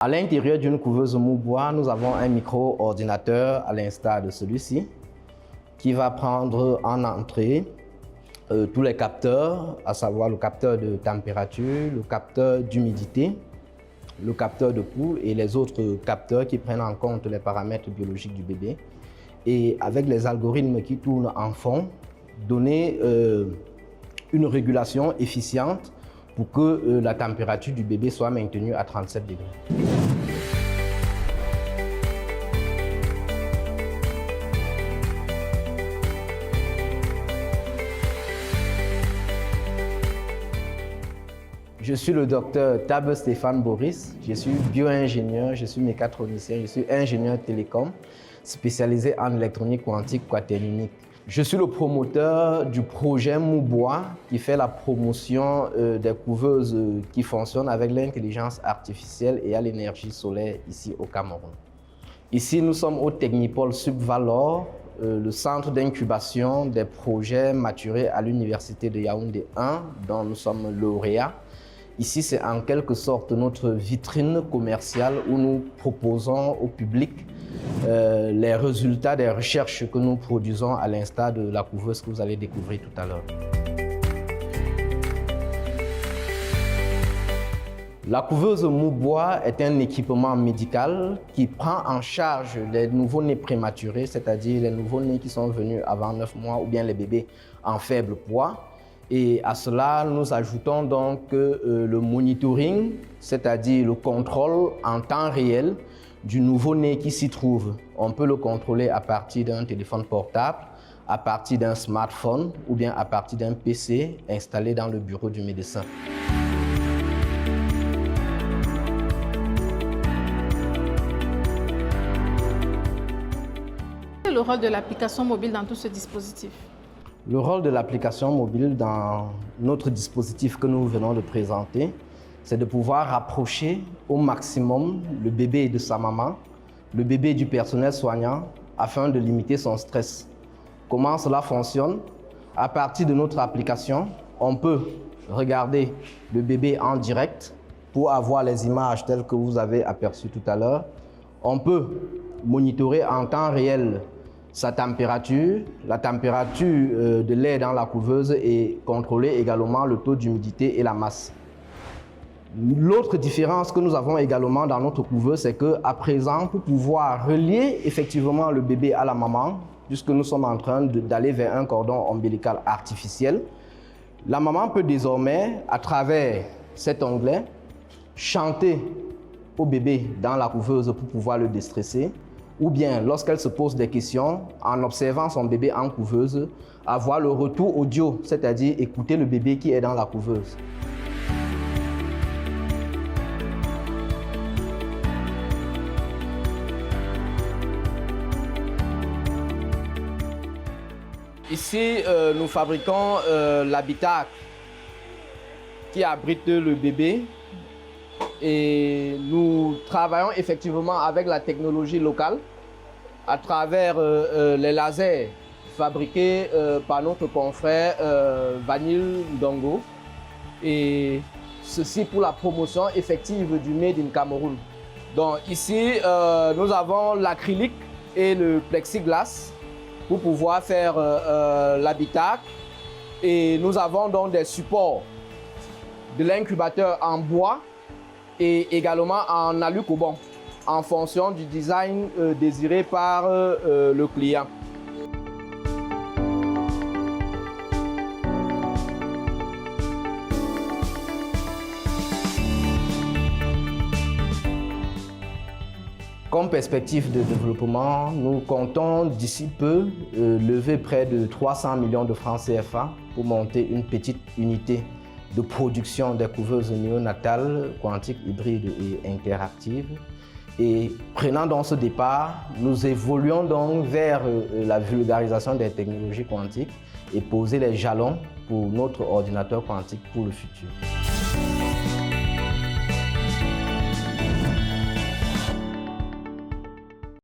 À l'intérieur d'une couveuse mou-bois, nous avons un micro-ordinateur à l'instar de celui-ci qui va prendre en entrée tous les capteurs, à savoir le capteur de température, le capteur d'humidité, le capteur de pouls et les autres capteurs qui prennent en compte les paramètres biologiques du bébé. Et avec les algorithmes qui tournent en fond, donner une régulation efficiente pour que la température du bébé soit maintenue à 37 degrés. Je suis le docteur Tabe Stéphane Boris, je suis bio-ingénieur, je suis mécatronicien, je suis ingénieur télécom, spécialisé en électronique quantique quaternionique. Je suis le promoteur du projet Mou-Bois qui fait la promotion des couveuses qui fonctionnent avec l'intelligence artificielle et à l'énergie solaire ici au Cameroun. Ici, nous sommes au Technipôle Subvalor, le centre d'incubation des projets maturés à l'Université de Yaoundé 1, dont nous sommes lauréats. Ici, c'est en quelque sorte notre vitrine commerciale où nous proposons au public les résultats des recherches que nous produisons à l'instar de la couveuse que vous allez découvrir tout à l'heure. La couveuse mou-bois est un équipement médical qui prend en charge les nouveau-nés prématurés, c'est-à-dire les nouveau-nés qui sont venus avant 9 mois ou bien les bébés en faible poids. Et à cela, nous ajoutons donc le monitoring, c'est-à-dire le contrôle en temps réel du nouveau-né qui s'y trouve. On peut le contrôler à partir d'un téléphone portable, à partir d'un smartphone ou bien à partir d'un PC installé dans le bureau du médecin. Quel est le rôle de l'application mobile dans tout ce dispositif? Le rôle de l'application mobile dans notre dispositif que nous venons de présenter, c'est de pouvoir rapprocher au maximum le bébé de sa maman, le bébé du personnel soignant, afin de limiter son stress. Comment cela fonctionne? À partir de notre application, on peut regarder le bébé en direct pour avoir les images telles que vous avez aperçues tout à l'heure. On peut monitorer en temps réel sa température, la température de l'air dans la couveuse et contrôler également le taux d'humidité et la masse. L'autre différence que nous avons également dans notre couveuse, c'est qu'à présent, pour pouvoir relier effectivement le bébé à la maman, puisque nous sommes en train d'aller vers un cordon ombilical artificiel, la maman peut désormais, à travers cet onglet, chanter au bébé dans la couveuse pour pouvoir le déstresser, ou bien, lorsqu'elle se pose des questions, en observant son bébé en couveuse, avoir le retour audio, c'est-à-dire écouter le bébé qui est dans la couveuse. Ici, nous fabriquons l'habitacle qui abrite le bébé. Et nous travaillons effectivement avec la technologie locale à travers les lasers fabriqués par notre confrère Vanille Ndongo. Et ceci pour la promotion effective du Made in Cameroun. Donc ici, nous avons l'acrylique et le plexiglas pour pouvoir faire l'habitacle. Et nous avons donc des supports de l'incubateur en bois et également en alu-cobon, en fonction du design désiré par le client. Comme perspective de développement, nous comptons d'ici peu lever près de 300 millions de francs CFA pour monter une petite unité de production des couveuses néonatales, quantiques, hybrides et interactives. Et prenant donc ce départ, nous évoluons donc vers la vulgarisation des technologies quantiques et poser les jalons pour notre ordinateur quantique pour le futur.